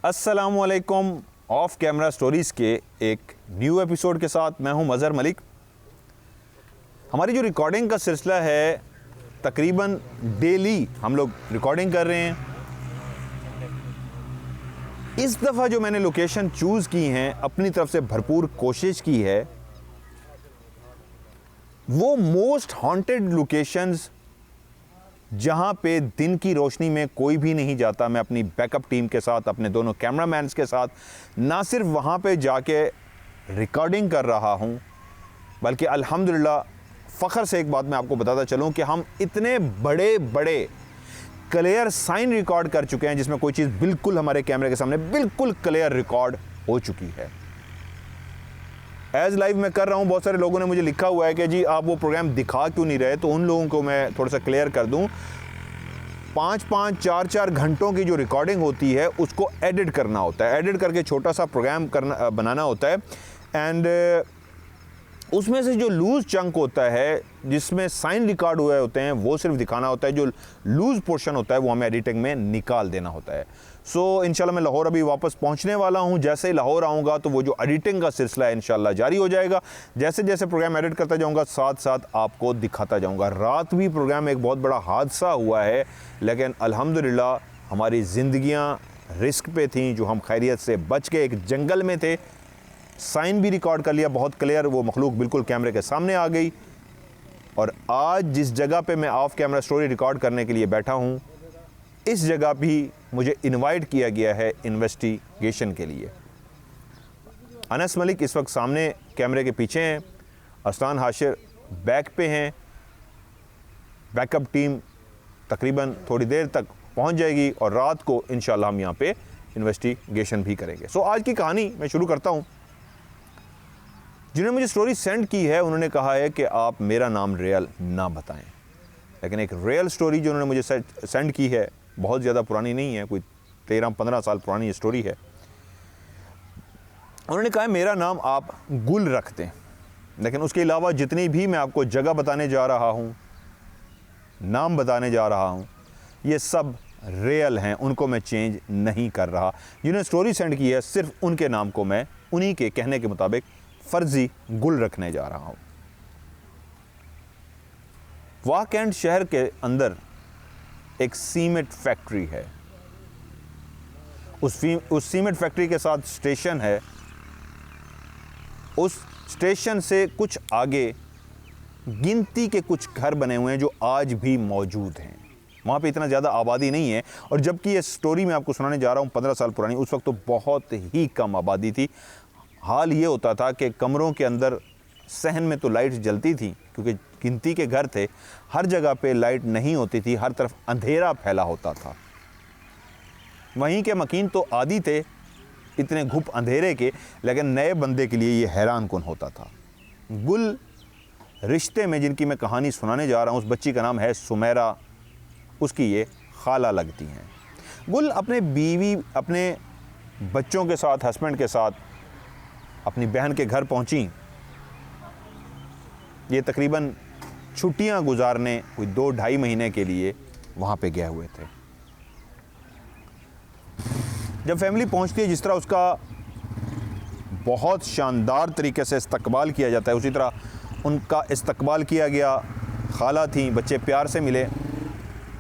अस्सलामुअलैकुम। Of camera stories के एक न्यू एपिसोड के साथ मैं हूं मज़हर मलिक। हमारी जो रिकॉर्डिंग का सिलसिला है, तकरीबन डेली हम लोग रिकॉर्डिंग कर रहे हैं। इस दफ़ा जो मैंने लोकेशन चूज़ की हैं, अपनी तरफ से भरपूर कोशिश की है, वो मोस्ट हॉन्टेड लोकेशंस जहाँ पे दिन की रोशनी में कोई भी नहीं जाता। मैं अपनी बैकअप टीम के साथ, अपने दोनों कैमरामैन्स के साथ ना सिर्फ वहाँ पे जाके रिकॉर्डिंग कर रहा हूँ, बल्कि अल्हम्दुलिल्लाह फ़ख्र से एक बात मैं आपको बताता चलूँ कि हम इतने बड़े बड़े क्लियर साइन रिकॉर्ड कर चुके हैं जिसमें कोई चीज़ बिल्कुल हमारे कैमरे के सामने बिल्कुल क्लियर रिकॉर्ड हो चुकी है। एज़ लाइव मैं कर रहा हूँ। बहुत सारे लोगों ने मुझे लिखा हुआ है कि जी आप वो प्रोग्राम दिखा क्यों नहीं रहे, तो उन लोगों को मैं थोड़ा सा क्लियर कर दूँ। 5-5, 4-4 घंटों की जो रिकॉर्डिंग होती है उसको एडिट करना होता है, एडिट करके छोटा सा प्रोग्राम बनाना होता है। एंड उसमें से जो लूज़ चंक होता है जिसमें साइन रिकॉर्ड हुए होते हैं वो सिर्फ दिखाना होता है, जो लूज़ पोर्शन होता है वो हमें एडिटिंग में निकाल देना होता है। सो इंशाल्लाह मैं लाहौर अभी वापस पहुंचने वाला हूं। जैसे ही लाहौर आऊँगा तो वो जो एडिटिंग का सिलसिला है इंशाल्लाह जारी हो जाएगा। जैसे जैसे प्रोग्राम एडिट करता जाऊँगा साथ साथ आपको दिखाता जाऊँगा। रात भी प्रोग्राम एक बहुत बड़ा हादसा हुआ है, लेकिन अल्हम्दुलिल्लाह हमारी ज़िंदगियाँ रिस्क पे थीं, जो हम खैरियत से बच के एक जंगल में थे। साइन भी रिकॉर्ड कर लिया बहुत क्लियर, वो मखलूक बिल्कुल कैमरे के सामने आ गई। और आज जिस जगह पे मैं ऑफ कैमरा स्टोरी रिकॉर्ड करने के लिए बैठा हूँ, इस जगह भी मुझे इनवाइट किया गया है इन्वेस्टिगेशन के लिए। अनस मलिक इस वक्त सामने कैमरे के पीछे हैं, अरसलान हाशिर बैक पे हैं। बैकअप टीम तकरीबन थोड़ी देर तक पहुंच जाएगी और रात को इंशाल्लाह हम यहाँ पे इन्वेस्टिगेशन भी करेंगे। सो आज की कहानी मैं शुरू करता हूँ। जिन्होंने मुझे स्टोरी सेंड की है उन्होंने कहा है कि आप मेरा नाम रियल ना बताएं, लेकिन एक रियल स्टोरी जो उन्होंने मुझे सेंड की है बहुत ज़्यादा पुरानी नहीं है, कोई 13-15 साल पुरानी स्टोरी है। उन्होंने कहा है मेरा नाम आप गुल रख दें, लेकिन उसके अलावा जितनी भी मैं आपको जगह बताने जा रहा हूँ, नाम बताने जा रहा हूँ, ये सब रियल हैं, उनको मैं चेंज नहीं कर रहा। जिन्होंने स्टोरी सेंड की है सिर्फ उनके नाम को मैं उन्हीं के कहने के मुताबिक फ़र्ज़ी गुल रखने जा रहा हूँ। वाकैंड शहर के अंदर एक सीमेंट फैक्ट्री है। उस सीमेंट फैक्ट्री के साथ स्टेशन है। उस स्टेशन से कुछ आगे गिनती के कुछ घर बने हुए हैं जो आज भी मौजूद हैं। वहाँ पे इतना ज़्यादा आबादी नहीं है, और जबकि ये स्टोरी मैं आपको सुनाने जा रहा हूँ 15 साल पुरानी, उस वक्त तो बहुत ही कम आबादी थी। हाल ये होता था कि कमरों के अंदर सहन में तो लाइट जलती थी क्योंकि गिनती के घर थे, हर जगह पे लाइट नहीं होती थी, हर तरफ अंधेरा फैला होता था। वहीं के मकीन तो आदी थे इतने घुप अंधेरे के, लेकिन नए बंदे के लिए ये हैरान कुन होता था। गुल रिश्ते में जिनकी मैं कहानी सुनाने जा रहा हूँ, उस बच्ची का नाम है सुमेरा, उसकी ये खाला लगती हैं। गुल अपने बीवी, अपने बच्चों के साथ, हस्बैंड के साथ अपनी बहन के घर पहुंची। ये तकरीबन छुट्टियां गुजारने कोई 2-2.5 महीने के लिए वहाँ पे गए हुए थे। जब फैमिली पहुंचती है, जिस तरह उसका बहुत शानदार तरीके से इस्तकबाल किया जाता है, उसी तरह उनका इस्तकबाल किया गया। खाला थी, बच्चे प्यार से मिले,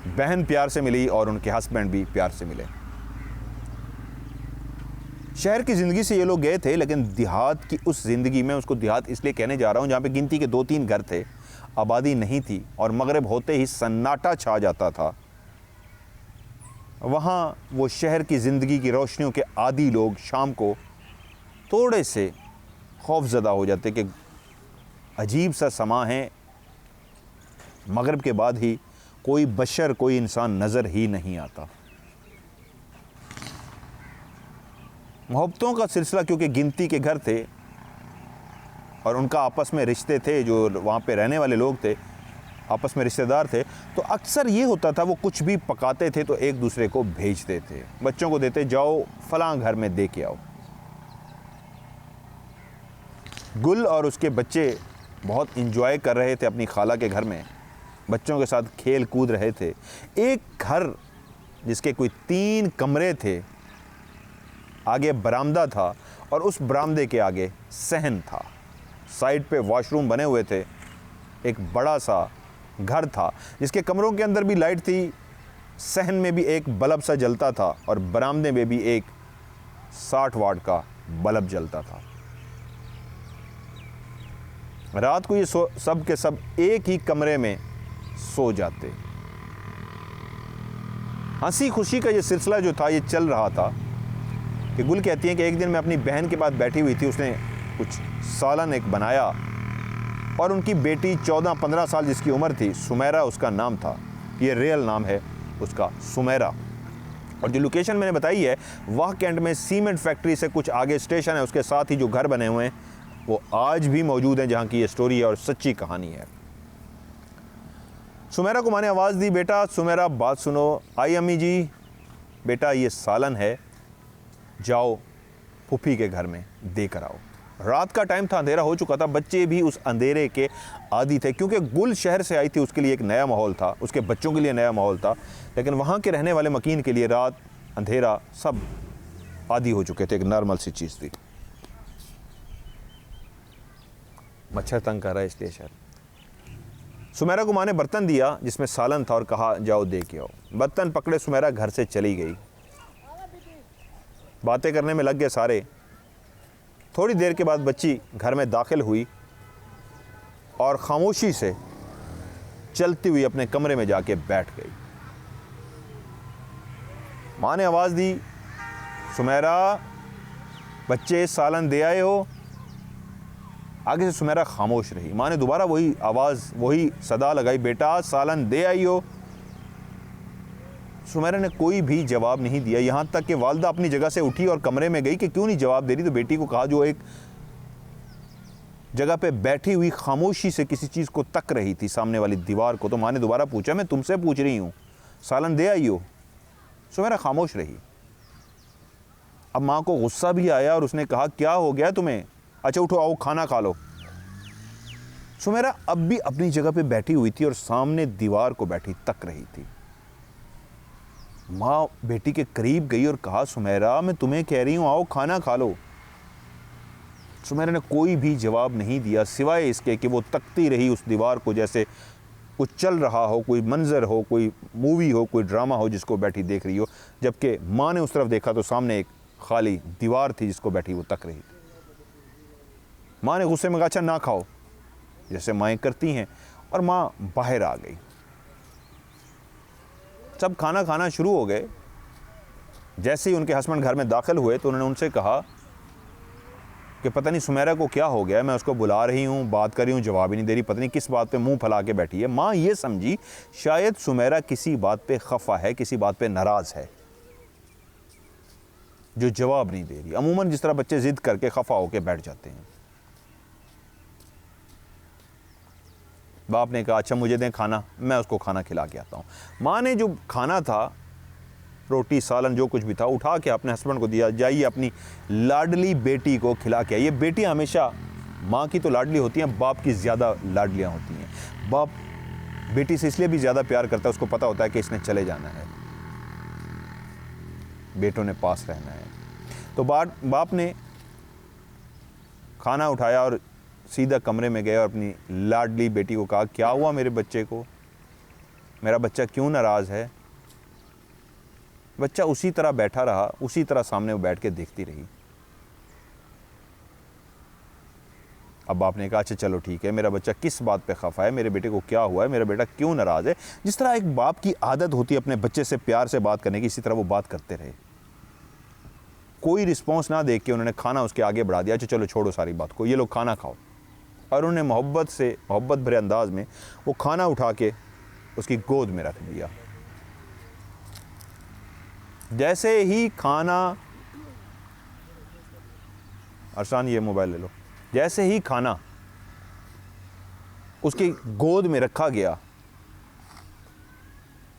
बहन प्यार से मिली और उनके हस्बैंड भी प्यार से मिले। शहर की ज़िंदगी से ये लोग गए थे, लेकिन देहात की उस ज़िंदगी में, उसको देहात इसलिए कहने जा रहा हूँ जहाँ पे गिनती के 2-3 घर थे, आबादी नहीं थी और मगरिब होते ही सन्नाटा छा जाता था। वहाँ वो शहर की ज़िंदगी की रोशनियों के आदी लोग शाम को थोड़े से खौफज़दा हो जाते कि अजीब सा समा है, मगरिब के बाद ही कोई बशर, कोई इंसान नज़र ही नहीं आता। मोहब्बतों का सिलसिला, क्योंकि गिनती के घर थे और उनका आपस में रिश्ते थे, जो वहाँ पे रहने वाले लोग थे आपस में रिश्तेदार थे, तो अक्सर ये होता था वो कुछ भी पकाते थे तो एक दूसरे को भेजते थे, बच्चों को देते, जाओ फलां घर में दे के आओ। गुल और उसके बच्चे बहुत इंजॉय कर रहे थे अपनी खाला के घर में, बच्चों के साथ खेल कूद रहे थे। एक घर जिसके कोई 3 कमरे थे, आगे बरामदा था और उस बरामदे के आगे सहन था। साइड पे वॉशरूम बने हुए थे। एक बड़ा सा घर था जिसके कमरों के अंदर भी लाइट थी। सहन में भी एक बल्ब सा जलता था और बरामदे में भी एक 60 वाट का बल्ब जलता था। रात को ये सब के सब एक ही कमरे में सो जाते। हंसी खुशी का ये सिलसिला जो था ये चल रहा था कि गुल कहती है कि एक दिन मैं अपनी बहन के पास बैठी हुई थी। उसने कुछ सालन एक बनाया और उनकी बेटी 14-15 साल जिसकी उम्र थी, सुमेरा उसका नाम था। ये रियल नाम है उसका, सुमेरा। और जो लोकेशन मैंने बताई है वाह कैंट में सीमेंट फैक्ट्री से कुछ आगे स्टेशन है, उसके साथ ही जो घर बने हुए हैं वो आज भी मौजूद हैं जहाँ की ये स्टोरी है और सच्ची कहानी है। सुमेरा को माँ ने आवाज़ दी, बेटा सुमेरा बात सुनो। आई अम्मी जी। बेटा ये सालन है, जाओ फूफी के घर में दे कर आओ। रात का टाइम था, अंधेरा हो चुका था। बच्चे भी उस अंधेरे के आदी थे क्योंकि गुल शहर से आई थी, उसके लिए एक नया माहौल था, उसके बच्चों के लिए नया माहौल था। लेकिन वहाँ के रहने वाले मकीन के लिए रात, अंधेरा सब आदी हो चुके थे, एक नॉर्मल सी चीज़ थी। मच्छर तंग कर रहा है इसलिए शायद। सुमेरा को माँ ने बर्तन दिया जिसमें सालन था और कहा जाओ दे के आओ। बर्तन पकड़े सुमेरा घर से चली गई। बातें करने में लग गए सारे। थोड़ी देर के बाद बच्ची घर में दाखिल हुई और खामोशी से चलती हुई अपने कमरे में जाके बैठ गई। माँ ने आवाज़ दी, सुमेरा बच्चे सालन दे आए हो। आगे से सुमेरा खामोश रही। माँ ने दोबारा वही आवाज़, वही सदा लगाई, बेटा सालन दे आई हो। सुमेरा ने कोई भी जवाब नहीं दिया। यहाँ तक कि वालदा अपनी जगह से उठी और कमरे में गई कि क्यों नहीं जवाब दे रही। तो बेटी को कहा, जो एक जगह पे बैठी हुई खामोशी से किसी चीज़ को तक रही थी, सामने वाली दीवार को। तो माँ ने दोबारा पूछा, मैं तुमसे पूछ रही हूँ, सालन दे आई हो। सुमेरा खामोश रही। अब माँ को गुस्सा भी आया और उसने कहा, क्या हो गया तुम्हें? अच्छा उठो, आओ खाना खा लो। सुमेरा अब भी अपनी जगह पे बैठी हुई थी और सामने दीवार को बैठी तक रही थी। माँ बेटी के करीब गई और कहा, सुमेरा मैं तुम्हें कह रही हूँ आओ खाना खा लो। सुमेरा ने कोई भी जवाब नहीं दिया सिवाय इसके कि वो तकती रही उस दीवार को, जैसे कुछ चल रहा हो, कोई मंजर हो, कोई मूवी हो, कोई ड्रामा हो जिसको बैठी देख रही हो। जबकि माँ ने उस तरफ देखा तो सामने एक खाली दीवार थी जिसको बैठी वो तक रही थी। माँ ने गुस्से में कहा, अच्छा ना खाओ, जैसे माएँ करती हैं, और माँ बाहर आ गई। सब खाना खाना शुरू हो गए। जैसे ही उनके हस्बैंड घर में दाखिल हुए तो उन्होंने उनसे कहा कि पता नहीं सुमेरा को क्या हो गया, मैं उसको बुला रही हूँ, बात कर रही हूँ, जवाब ही नहीं दे रही, पता नहीं किस बात पे मुंह फैला के बैठी है। माँ ये समझी शायद सुमेरा किसी बात पे खफा है, किसी बात पे नाराज़ है, जो जवाब नहीं दे रही। अमूमन जिस तरह बच्चे ज़िद करके खफा होकर बैठ जाते हैं। बाप ने कहा, अच्छा मुझे दें खाना, मैं उसको खाना खिला के आता हूँ। माँ ने जो खाना था, रोटी सालन जो कुछ भी था, उठा के अपने हस्बैंड को दिया, जाइए अपनी लाडली बेटी को खिला के आइए। बेटी हमेशा माँ की तो लाडली होती हैं, बाप की ज़्यादा लाडलियाँ होती हैं। बाप बेटी से इसलिए भी ज़्यादा प्यार करता है, उसको पता होता है कि इसने चले जाना है, बेटों ने पास रहना है। तो बाप ने खाना उठाया और सीधा कमरे में गए और अपनी लाडली बेटी को कहा, क्या हुआ मेरे बच्चे को, मेरा बच्चा क्यों नाराज़ है? बच्चा उसी तरह बैठा रहा, उसी तरह सामने वो बैठ के देखती रही। अब बाप ने कहा, अच्छा चलो ठीक है, मेरा बच्चा किस बात पे खफा है, मेरे बेटे को क्या हुआ है, मेरा बेटा क्यों नाराज़ है। जिस तरह एक बाप की आदत होती है अपने बच्चे से प्यार से बात करने की, इसी तरह वो बात करते रहे। कोई रिस्पॉन्स ना देख के उन्होंने खाना उसके आगे बढ़ा दिया। अच्छा चलो छोड़ो सारी बात को, ये लोग खाना खाओ। और उन्होंने मोहब्बत भरे अंदाज में वो खाना उठा के उसकी गोद में रख दिया। जैसे ही खाना, अरसान ये मोबाइल ले लो, जैसे ही खाना उसकी गोद में रखा गया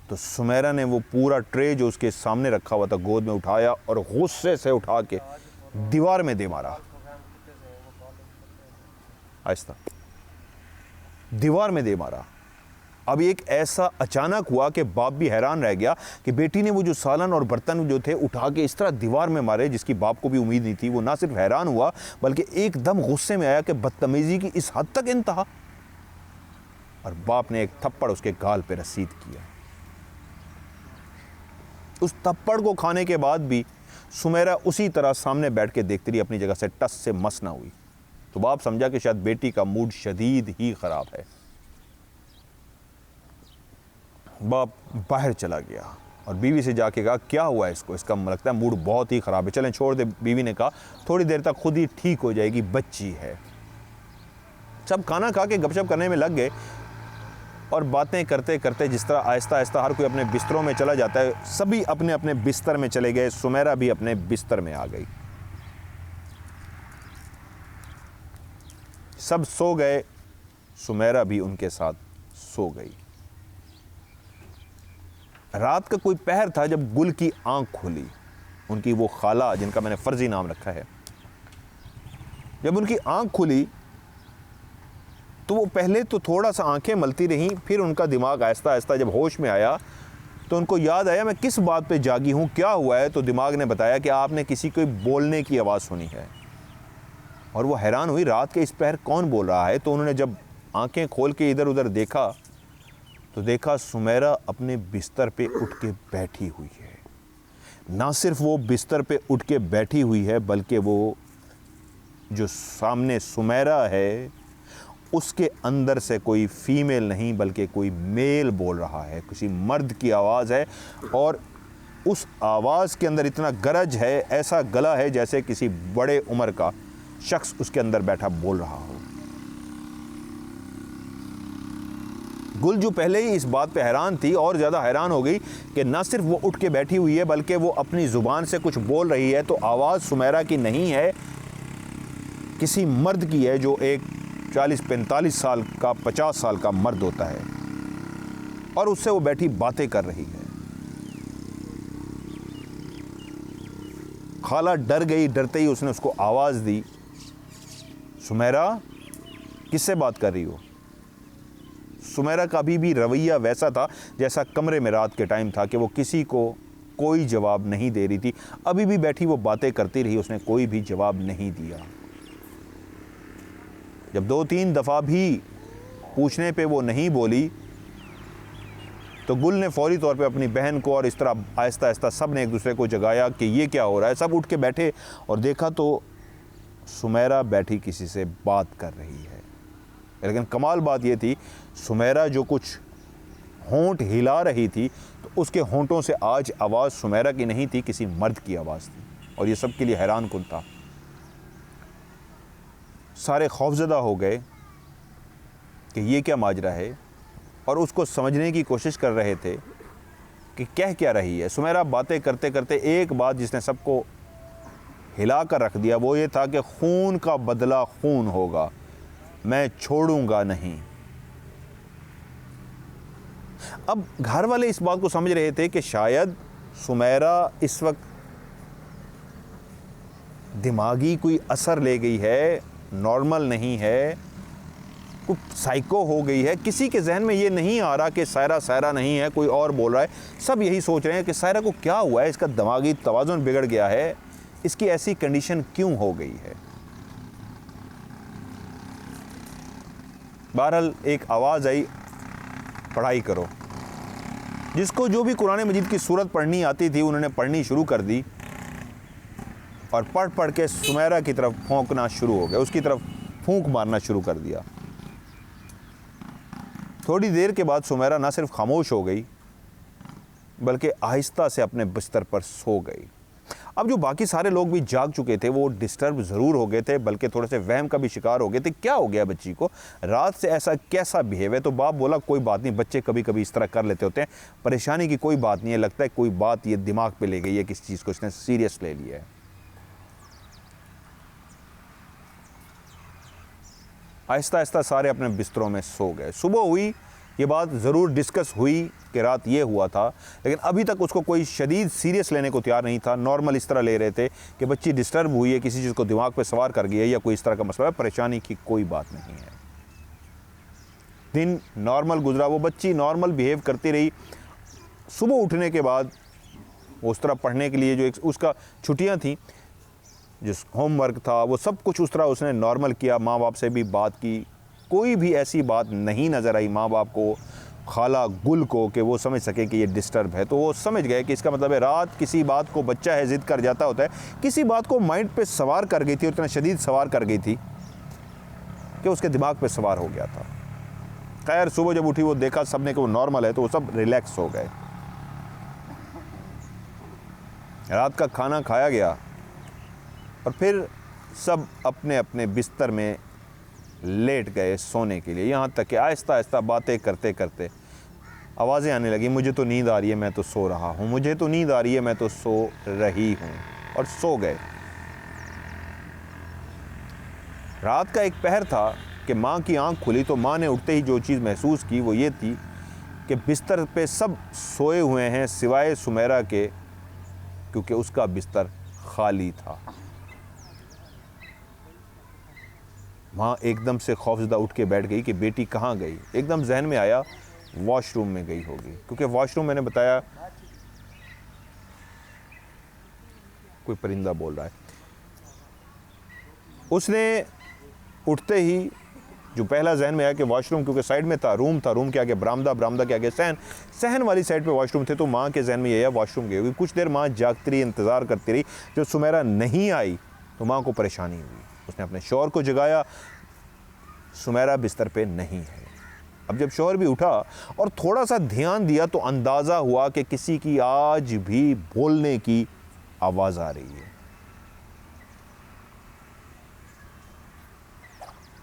तो सुमेरा ने वो पूरा ट्रे जो उसके सामने रखा हुआ था गोद में उठाया और गुस्से से उठा के दीवार में दे मारा। आहिस्ता दीवार में दे मारा। अब एक ऐसा अचानक हुआ कि बाप भी हैरान रह गया कि बेटी ने वो जो सालन और बर्तन जो थे उठा के इस तरह दीवार में मारे, जिसकी बाप को भी उम्मीद नहीं थी। वो ना सिर्फ हैरान हुआ बल्कि एकदम गुस्से में आया कि बदतमीजी की इस हद तक इंतहा, और बाप ने एक थप्पड़ उसके गाल पे रसीद किया। उस थप्पड़ को खाने के बाद भी सुमेरा उसी तरह सामने बैठ के देखती रही, अपनी जगह से टस से मस ना हुई। तो बाप समझा कि शायद बेटी का मूड शदीद ही खराब है। बाप बाहर चला गया और बीवी से जाके कहा क्या हुआ इसको, इसका लगता है मूड बहुत ही ख़राब है, चलें छोड़ दे। बीवी ने कहा थोड़ी देर तक खुद ही ठीक हो जाएगी, बच्ची है। सब खाना खा के गपशप करने में लग गए और बातें करते करते जिस तरह आहिस्ता आहिस्ता हर कोई अपने बिस्तरों में चला जाता है, सभी अपने अपने बिस्तर में चले गए। सुमेरा भी अपने बिस्तर में आ गई। सब सो गए, सुमेरा भी उनके साथ सो गई। रात का कोई पहर था जब गुल की आंख खुली, उनकी वो खाला जिनका मैंने फर्जी नाम रखा है। जब उनकी आंख खुली तो वो पहले तो थोड़ा सा आंखें मलती रहीं, फिर उनका दिमाग आहिस्ता आहिस्ता जब होश में आया तो उनको याद आया मैं किस बात पे जागी हूँ, क्या हुआ है। तो दिमाग ने बताया कि आपने किसी को बोलने की आवाज़ सुनी है। और वो हैरान हुई, रात के इस पहर कौन बोल रहा है। तो उन्होंने जब आंखें खोल के इधर उधर देखा तो देखा सुमेरा अपने बिस्तर पे उठ के बैठी हुई है। ना सिर्फ वो बिस्तर पे उठ के बैठी हुई है बल्कि वो जो सामने सुमेरा है उसके अंदर से कोई फीमेल नहीं बल्कि कोई मेल बोल रहा है, किसी मर्द की आवाज़ है। और उस आवाज़ के अंदर इतना गरज है, ऐसा गला है जैसे किसी बड़े उम्र का शख्स उसके अंदर बैठा बोल रहा हो। गुल जो पहले ही इस बात पे हैरान थी और ज़्यादा हैरान हो गई कि ना सिर्फ वो उठ के बैठी हुई है बल्कि वो अपनी ज़ुबान से कुछ बोल रही है। तो आवाज़ सुमेरा की नहीं है, किसी मर्द की है जो एक 40-45 साल का 50 साल का मर्द होता है, और उससे वो बैठी बातें कर रही है। खाला डर गई, डरते ही उसने उसको आवाज़ दी, सुमेरा किससे बात कर रही हो। सुमेरा का अभी भी रवैया वैसा था जैसा कमरे में रात के टाइम था कि वो किसी को कोई जवाब नहीं दे रही थी। अभी भी बैठी वो बातें करती रही, उसने कोई भी जवाब नहीं दिया। जब 2-3 दफ़ा भी पूछने पे वो नहीं बोली तो गुल ने फौरी तौर पे अपनी बहन को और इस तरह आहिस्ता आहिस्ता सब ने एक दूसरे को जगाया कि ये क्या हो रहा है। सब उठ के बैठे और देखा तो सुमेरा बैठी किसी से बात कर रही है। लेकिन कमाल बात ये थी, सुमेरा जो कुछ होंठ हिला रही थी तो उसके होंठों से आज आवाज़ सुमेरा की नहीं थी, किसी मर्द की आवाज़ थी। और ये सब के लिए हैरान कुन था। सारे खौफजदा हो गए कि ये क्या माजरा है, और उसको समझने की कोशिश कर रहे थे कि कह क्या रही है। सुमेरा बातें करते करते एक बात जिसने सबको हिला कर रख दिया वो ये था कि खून का बदला खून होगा, मैं छोड़ूंगा नहीं। अब घर वाले इस बात को समझ रहे थे कि शायद सुमेरा इस वक्त दिमागी कोई असर ले गई है, नॉर्मल नहीं है, कुछ साइको हो गई है। किसी के जहन में ये नहीं आ रहा कि सायरा सायरा नहीं है, कोई और बोल रहा है। सब यही सोच रहे हैं कि सायरा को क्या हुआ है, इसका दिमागी तवाज़ुन बिगड़ गया है, इसकी ऐसी कंडीशन क्यों हो गई है। बहरहाल एक आवाज़ आई, पढ़ाई करो। जिसको जो भी कुरान मजीद की सूरत पढ़नी आती थी उन्होंने पढ़नी शुरू कर दी और पढ़ पढ़ के सुमेरा की तरफ फूंकना शुरू हो गया, उसकी तरफ फूंक मारना शुरू कर दिया। थोड़ी देर के बाद सुमेरा ना सिर्फ खामोश हो गई बल्कि आहिस्ता से अपने बिस्तर पर सो गई। अब जो बाकी सारे लोग भी जाग चुके थे वो डिस्टर्ब ज़रूर हो गए थे, बल्कि थोड़े से वहम का भी शिकार हो गए थे। क्या हो गया बच्ची को, रात से ऐसा कैसा बिहेव है। तो बाप बोला कोई बात नहीं, बच्चे कभी कभी इस तरह कर लेते होते हैं, परेशानी की कोई बात नहीं है, लगता है कोई बात ये दिमाग पे ले गई है, किस चीज़ को इसने सीरियस ले लिया है। आहिस्ता आहिस्ता सारे अपने बिस्तरों में सो गए। सुबह हुई, ये बात ज़रूर डिस्कस हुई कि रात ये हुआ था, लेकिन अभी तक उसको कोई शदीद सीरियस लेने को तैयार नहीं था। नॉर्मल इस तरह ले रहे थे कि बच्ची डिस्टर्ब हुई है, किसी चीज़ को दिमाग पे सवार कर गई है या कोई इस तरह का मसला है, परेशानी की कोई बात नहीं है। दिन नॉर्मल गुजरा, वो बच्ची नॉर्मल बिहेव करती रही। सुबह उठने के बाद उस तरह पढ़ने के लिए जो एक उसका छुट्टियां थी, जिस होमवर्क था, वो सब कुछ उस तरह उसने नॉर्मल किया। माँ बाप से भी बात की, कोई भी ऐसी बात नहीं नज़र आई माँ बाप को, खाला गुल को, कि वो समझ सके कि ये डिस्टर्ब है। तो वो समझ गए कि इसका मतलब है रात किसी बात को, बच्चा है ज़िद कर जाता होता है, किसी बात को माइंड पे सवार कर गई थी, उतना शदीद सवार कर गई थी कि उसके दिमाग पे सवार हो गया था। खैर सुबह जब उठी वो देखा सबने कि वो नॉर्मल है, तो वो सब रिलैक्स हो गए। रात का खाना खाया गया और फिर सब अपने अपने बिस्तर में लेट गए सोने के लिए। यहाँ तक कि आहिस्ता आहिस्ता बातें करते करते आवाज़ें आने लगी, मुझे तो नींद आ रही है, मैं तो सो रहा हूँ, मुझे तो नींद आ रही है, मैं तो सो रही हूँ, और सो गए। रात का एक पहर था कि माँ की आंख खुली तो माँ ने उठते ही जो चीज़ महसूस की वो ये थी कि बिस्तर पे सब सोए हुए हैं सिवाय सुमेरा के, क्योंकि उसका बिस्तर खाली था। माँ एकदम से खौफजदा उठ के बैठ गई कि बेटी कहाँ गई। एकदम जहन में आया वॉशरूम में गई होगी, क्योंकि वॉशरूम मैंने बताया कोई परिंदा बोल रहा है। उसने उठते ही जो पहला जहन में आया कि वॉशरूम, क्योंकि साइड में था, रूम के आगे बरामदा, बरामदा के आगे सहन वाली साइड पे वॉशरूम थे, तो माँ के जहन में ये आया वॉशरूम गई होगी। कुछ देर माँ जागती रही, इंतज़ार करती रही। जब सुमेरा नहीं आई तो माँ को परेशानी हुई। उसने अपने शौहर को जगाया, सुमेरा बिस्तर पे नहीं है। अब जब शौहर भी उठा और थोड़ा सा ध्यान दिया तो अंदाज़ा हुआ कि किसी की आज भी बोलने की आवाज़ आ रही है।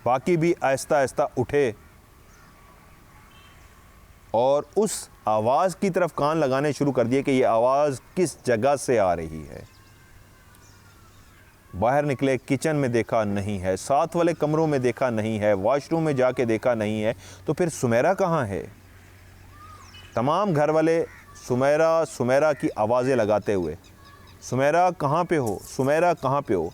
बाकी भी आहिस्ता आहिस्ता उठे और उस आवाज़ की तरफ कान लगाने शुरू कर दिए कि ये आवाज़ किस जगह से आ रही है। बाहर निकले, किचन में देखा नहीं है, साथ वाले कमरों में देखा नहीं है, वॉशरूम में जाके देखा नहीं है, तो फिर सुमेरा कहाँ है? तमाम घर वाले सुमेरा सुमेरा की आवाज़ें लगाते हुए, सुमेरा कहाँ पे हो, सुमेरा कहाँ पे हो।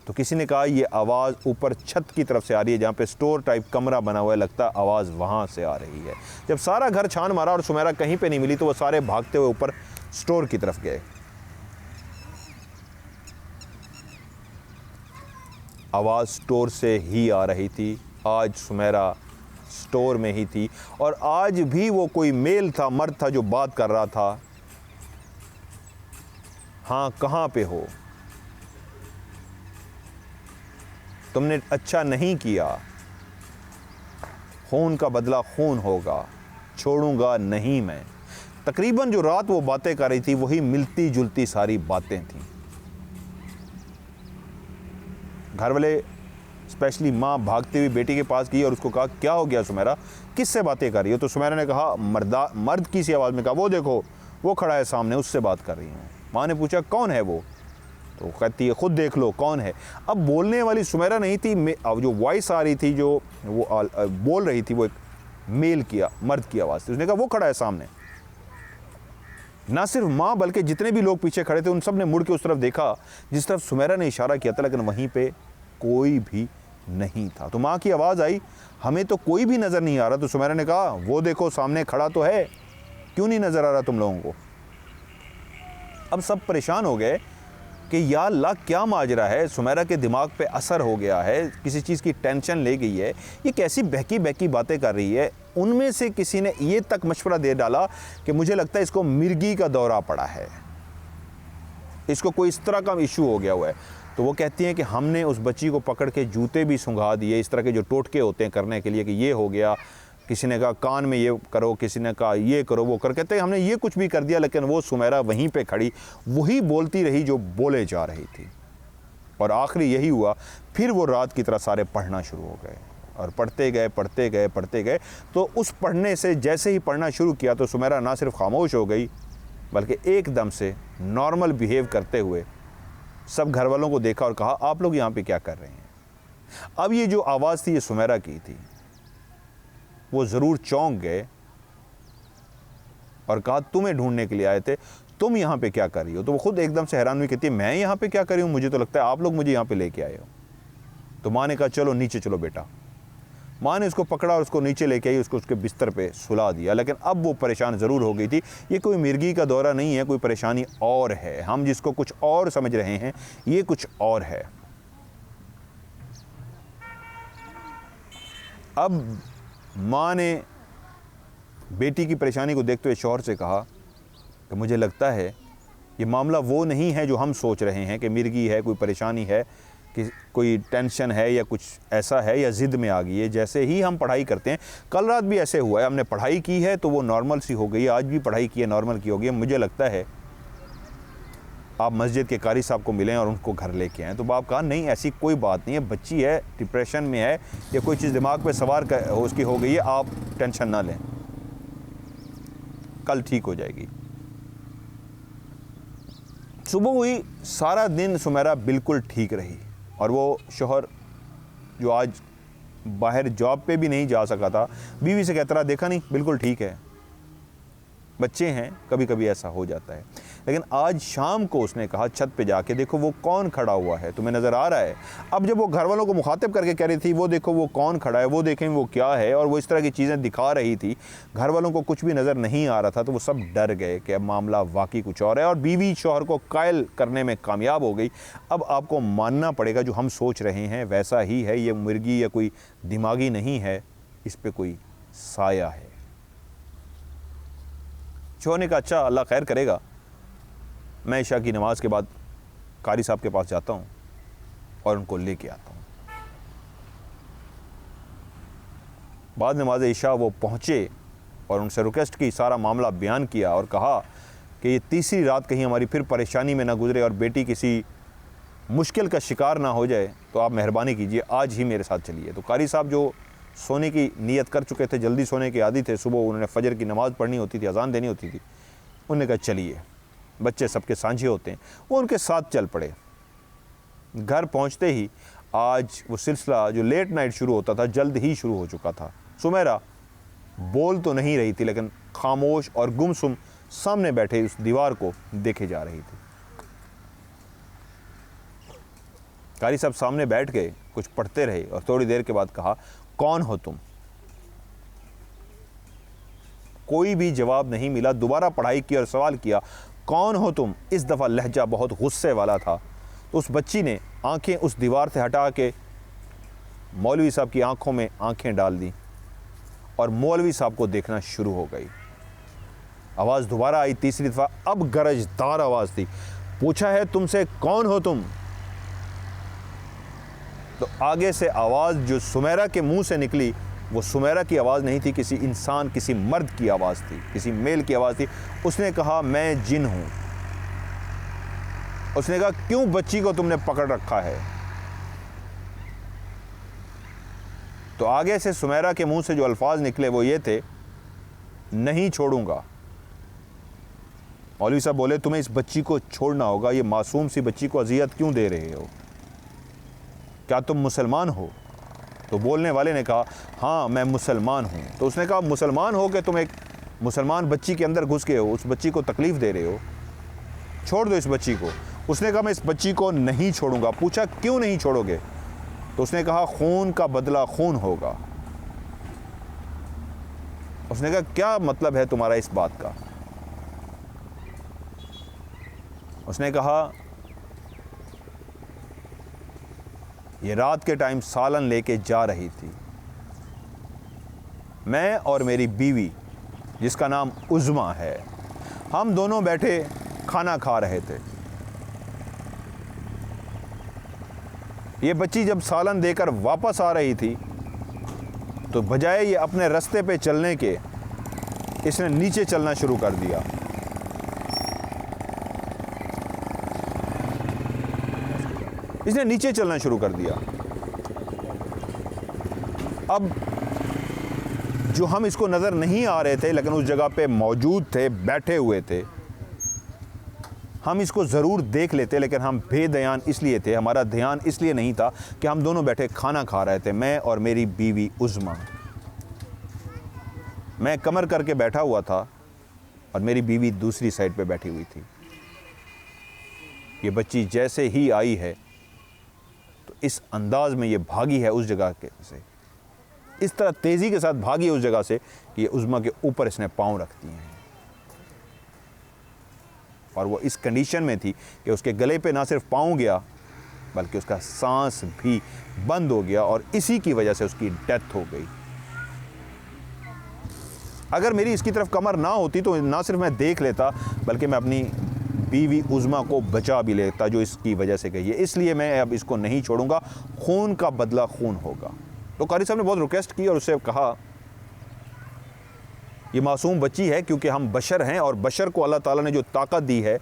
तो किसी ने कहा ये आवाज़ ऊपर छत की तरफ से आ रही है, जहाँ पे स्टोर टाइप कमरा बना हुआ है, लगता है आवाज़ वहाँ से आ रही है। जब सारा घर छान मारा और सुमेरा कहीं पे नहीं मिली तो वो सारे भागते हुए ऊपर स्टोर की तरफ गए। आवाज़ स्टोर से ही आ रही थी। आज सुमेरा स्टोर में ही थी और आज भी वो कोई मेल था, मर्द था जो बात कर रहा था। हाँ, कहाँ पे हो? तुमने अच्छा नहीं किया, खून का बदला खून होगा, छोड़ूंगा नहीं मैं। तकरीबन जो रात वो बातें कर रही थी वही मिलती जुलती सारी बातें थीं। घर वाले स्पेशली माँ भागती हुई बेटी के पास गई और उसको कहा क्या हो गया सुमेरा, किससे बातें कर रही हो? तो सुमेरा ने कहा मर्द की सी आवाज़ में कहा वो देखो वो खड़ा है सामने, उससे बात कर रही हूँ। माँ ने पूछा कौन है वो? तो कहती है खुद देख लो कौन है। अब बोलने वाली सुमेरा नहीं थी, अब जो वॉइस आ रही थी, जो वो बोल रही थी, वो एक मेल किया मर्द की आवाज़ थी। उसने कहा वो खड़ा है सामने। ना सिर्फ माँ बल्कि जितने भी लोग पीछे खड़े थे उन सब ने मुड़ के उस तरफ देखा जिस तरफ सुमेरा ने इशारा किया था, लेकिन वहीं पे कोई भी नहीं था। तो माँ की आवाज़ आई, हमें तो कोई भी नज़र नहीं आ रहा। तो सुमेरा ने कहा वो देखो सामने खड़ा तो है, क्यों नहीं नज़र आ रहा तुम लोगों को? अब सब परेशान हो गए कि या अल्लाह क्या माजरा है, सुमेरा के दिमाग पे असर हो गया है, किसी चीज़ की टेंशन ले गई है, ये कैसी बहकी बहकी बातें कर रही है। उनमें से किसी ने ये तक मशवरा दे डाला कि मुझे लगता है इसको मिर्गी का दौरा पड़ा है, इसको कोई इस तरह का इशू हो गया हुआ है। तो वो कहती हैं कि हमने उस बच्ची को पकड़ के जूते भी सुंघा दिए, इस तरह के जो टोटके होते हैं करने के लिए कि ये हो गया, किसी ने कहा कान में ये करो, किसी ने कहा ये करो, वो कर। कहते हैं हमने ये कुछ भी कर दिया, लेकिन वो सुमेरा वहीं पे खड़ी वही बोलती रही जो बोले जा रही थी। और आखिरी यही हुआ, फिर वो रात की तरह सारे पढ़ना शुरू हो गए और पढ़ते गए पढ़ते गए पढ़ते गए। तो उस पढ़ने से जैसे ही पढ़ना शुरू किया तो सुमेरा ना सिर्फ खामोश हो गई बल्कि एकदम से नॉर्मल बिहेव करते हुए सब घर वालों को देखा और कहा आप लोग यहाँ पे क्या कर रहे हैं? अब ये जो आवाज़ थी ये सुमेरा की थी। वो ज़रूर चौंक गए और कहा तुम्हें ढूंढने के लिए आए थे, तुम यहाँ पे क्या कर रही हो? तो वो खुद एकदम से हैरान हुई, कहती है मैं यहाँ पे क्या कर रही हूँ, मुझे तो लगता है आप लोग मुझे यहाँ पे लेके आए हो। तो माँ ने कहा चलो नीचे चलो बेटा। माँ ने उसको पकड़ा और उसको नीचे लेके आई, उसको उसके बिस्तर पे सुला दिया। लेकिन अब वो परेशान ज़रूर हो गई थी। ये कोई मिर्गी का दौरा नहीं है, कोई परेशानी और है। हम जिसको कुछ और समझ रहे हैं, ये कुछ और है। अब माँ ने बेटी की परेशानी को देखते हुए शौहर से कहा कि मुझे लगता है ये मामला वो नहीं है जो हम सोच रहे हैं कि मिर्गी है, कोई परेशानी है, कि कोई टेंशन है या कुछ ऐसा है या ज़िद में आ गई है। जैसे ही हम पढ़ाई करते हैं, कल रात भी ऐसे हुआ है, हमने पढ़ाई की है तो वो नॉर्मल सी हो गई है, आज भी पढ़ाई की है नॉर्मल की हो गई है। मुझे लगता है आप मस्जिद के कारी साहब को मिलें और उनको घर लेके आएँ। तो बाप कहा नहीं, ऐसी कोई बात नहीं है, बच्ची है, डिप्रेशन में है या कोई चीज़ दिमाग पे सवार उसकी हो गई है, आप टेंशन ना लें, कल ठीक हो जाएगी। सुबह हुई, सारा दिन सुमेरा बिल्कुल ठीक रही और वो शौहर जो आज बाहर जॉब पे भी नहीं जा सका था, बीवी से कहता रहा देखा नहीं बिल्कुल ठीक है, बच्चे हैं, कभी कभी ऐसा हो जाता है। लेकिन आज शाम को उसने कहा छत पे जाके देखो वो कौन खड़ा हुआ है, तुम्हें नज़र आ रहा है। अब जब वो घर वालों को मुखातिब करके कह रही थी वो देखो वो कौन खड़ा है, वो देखें वो क्या है, और वो इस तरह की चीज़ें दिखा रही थी, घर वालों को कुछ भी नज़र नहीं आ रहा था, तो वो सब डर गए कि अब मामला वाकई कुछ और है। और बीवी शौहर को कायल करने में कामयाब हो गई। अब आपको मानना पड़ेगा जो हम सोच रहे हैं वैसा ही है, ये मुर्गी या कोई दिमागी नहीं है, इस पर कोई साया है। शौहर ने कहा अच्छा अल्लाह खैर करेगा, मैं इशा की नमाज के बाद कारी साहब के पास जाता हूँ और उनको लेके आता हूँ। बाद नमाज इशा वो पहुँचे और उनसे रिक्वेस्ट की, सारा मामला बयान किया और कहा कि ये तीसरी रात कहीं हमारी फिर परेशानी में ना गुजरे और बेटी किसी मुश्किल का शिकार ना हो जाए, तो आप मेहरबानी कीजिए आज ही मेरे साथ चलिए। तो कारी साहब जो सोने की नीयत कर चुके थे, जल्दी सोने के आदी थे, सुबह उन्होंने फजर की नमाज़ पढ़नी होती थी, अजान देनी होती थी, उन्होंने कहा चलिए, बच्चे सबके सांझे होते हैं, वो उनके साथ चल पड़े। घर पहुंचते ही आज वो सिलसिला जो लेट नाइट शुरू होता था जल्द ही शुरू हो चुका था। सुमेरा बोल तो नहीं रही थी, लेकिन खामोश और गुमसुम सामने बैठे उस दीवार को देखे जा रही थी। कारी साहब सामने बैठ गए, कुछ पढ़ते रहे और थोड़ी देर के बाद कहा कौन हो तुम। कोई भी जवाब नहीं मिला। दोबारा पढ़ाई की और सवाल किया कौन हो तुम। इस दफ़ा लहजा बहुत गुस्से वाला था। तो उस बच्ची ने आंखें उस दीवार से हटा के मौलवी साहब की आंखों में आंखें डाल दी और मौलवी साहब को देखना शुरू हो गई। आवाज़ दोबारा आई, तीसरी दफ़ा, अब गरजदार आवाज़ थी। पूछा है तुमसे कौन हो तुम। तो आगे से आवाज़ जो सुमेरा के मुंह से निकली वो सुमेरा की आवाज़ नहीं थी, किसी इंसान, किसी मर्द की आवाज़ थी, किसी मेल की आवाज़ थी। उसने कहा मैं जिन हूँ। उसने कहा क्यों बच्ची को तुमने पकड़ रखा है। तो आगे से सुमेरा के मुंह से जो अल्फाज निकले वो ये थे, नहीं छोड़ूंगा। मौलवी साहब बोले तुम्हें इस बच्ची को छोड़ना होगा, ये मासूम सी बच्ची को अजियत क्यों दे रहे हो, क्या तुम मुसलमान हो। तो बोलने वाले ने कहा हाँ मैं मुसलमान हूँ। तो उसने कहा मुसलमान हो कि तुम एक मुसलमान बच्ची के अंदर घुस गए हो, उस बच्ची को तकलीफ़ दे रहे हो, छोड़ दो इस बच्ची को। उसने कहा मैं इस बच्ची को नहीं छोड़ूंगा। पूछा क्यों नहीं छोड़ोगे। तो उसने कहा खून का बदला खून होगा। उसने कहा क्या मतलब है तुम्हारा इस बात का। उसने कहा ये रात के टाइम सालन लेके जा रही थी, मैं और मेरी बीवी जिसका नाम उज़्मा है, हम दोनों बैठे खाना खा रहे थे। ये बच्ची जब सालन देकर वापस आ रही थी तो बजाय ये अपने रास्ते पे चलने के, इसने नीचे चलना शुरू कर दिया। इसने नीचे चलना शुरू कर दिया। अब जो हम इसको नज़र नहीं आ रहे थे लेकिन उस जगह पे मौजूद थे, बैठे हुए थे, हम इसको ज़रूर देख लेते, लेकिन हम बेध्यान इसलिए थे, हमारा ध्यान इसलिए नहीं था कि हम दोनों बैठे खाना खा रहे थे, मैं और मेरी बीवी उज़्मा। मैं कमर करके बैठा हुआ था और मेरी बीवी दूसरी साइड पे बैठी हुई थी। ये बच्ची जैसे ही आई है तो इस अंदाज में ये भागी है उस जगह के से इस तरह तेज़ी के साथ भागी उस जगह से कि उज़्मा के ऊपर इसने पाँव रख दिए हैं। और वो इस कंडीशन में थी कि उसके गले पे ना सिर्फ पाँव गया बल्कि उसका सांस भी बंद हो गया और इसी की वजह से उसकी डेथ हो गई। अगर मेरी इसकी तरफ कमर ना होती तो ना सिर्फ मैं देख लेता बल्कि मैं अपनी बीवी उज़्मा को बचा भी लेता जो इसकी वजह से गई है। इसलिए मैं अब इसको नहीं छोड़ूंगा, खून का बदला खून होगा। तो कारी साहब ने बहुत रिक्वेस्ट की और उससे कहा ये मासूम बच्ची है, क्योंकि हम बशर हैं और बशर को अल्लाह ताला ने जो ताकत दी है,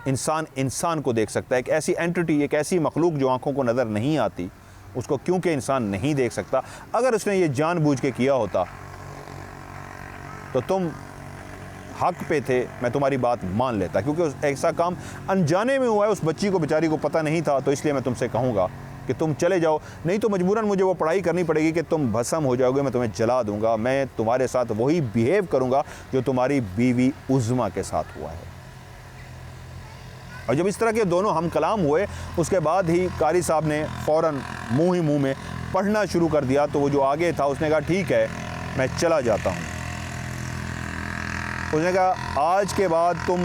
इंसान इंसान को देख सकता है। एक ऐसी एंटिटी, एक ऐसी मखलूक जो आंखों को नज़र नहीं आती, उसको क्योंकि इंसान नहीं देख सकता, अगर उसने ये जानबूझ के किया होता तो तुम हक पे थे, मैं तुम्हारी बात मान लेता, क्योंकि ऐसा काम अनजाने में हुआ है, उस बच्ची को बेचारी को पता नहीं था। तो इसलिए मैं तुमसे कहूँगा कि तुम चले जाओ, नहीं तो मजबूरन मुझे वो पढ़ाई करनी पड़ेगी कि तुम भस्म हो जाओगे, मैं तुम्हें जला दूंगा। मैं तुम्हारे साथ वही बिहेव करूँगा जो तुम्हारी बीवी उज़्मा के साथ हुआ है। और जब इस तरह के दोनों हम कलाम हुए, उसके बाद ही कारी साहब ने फ़ौरन मुँह ही मुँह में पढ़ना शुरू कर दिया। तो वो जो आगे था उसने कहा ठीक है मैं चला जाता हूँ। उसने कहा आज के बाद तुम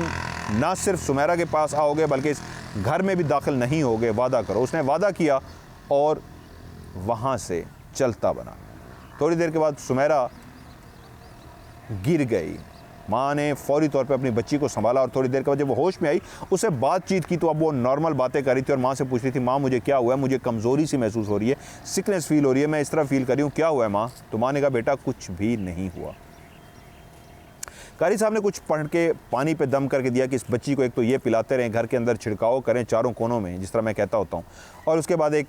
ना सिर्फ सुमेरा के पास आओगे बल्कि इस घर में भी दाखिल नहीं होगे, वादा करो। उसने वादा किया और वहाँ से चलता बना। थोड़ी देर के बाद सुमेरा गिर गई। माँ ने फौरी तौर पे अपनी बच्ची को संभाला और थोड़ी देर के बाद जब वो होश में आई, उससे बातचीत की तो अब वो नॉर्मल बातें कर रही थी और माँ से पूछ रही थी, माँ मुझे क्या हुआ है, मुझे कमज़ोरी सी महसूस हो रही है, सिकनेस फील हो रही है, मैं इस तरह फील कर रही हूँ, क्या हुआ है माँ? तो माँ ने कहा बेटा कुछ भी नहीं हुआ। कारी साहब ने कुछ पढ़ के पानी पे दम करके दिया कि इस बच्ची को एक तो ये पिलाते रहें, घर के अंदर छिड़काव करें चारों कोनों में, जिस तरह मैं कहता होता हूँ, और उसके बाद एक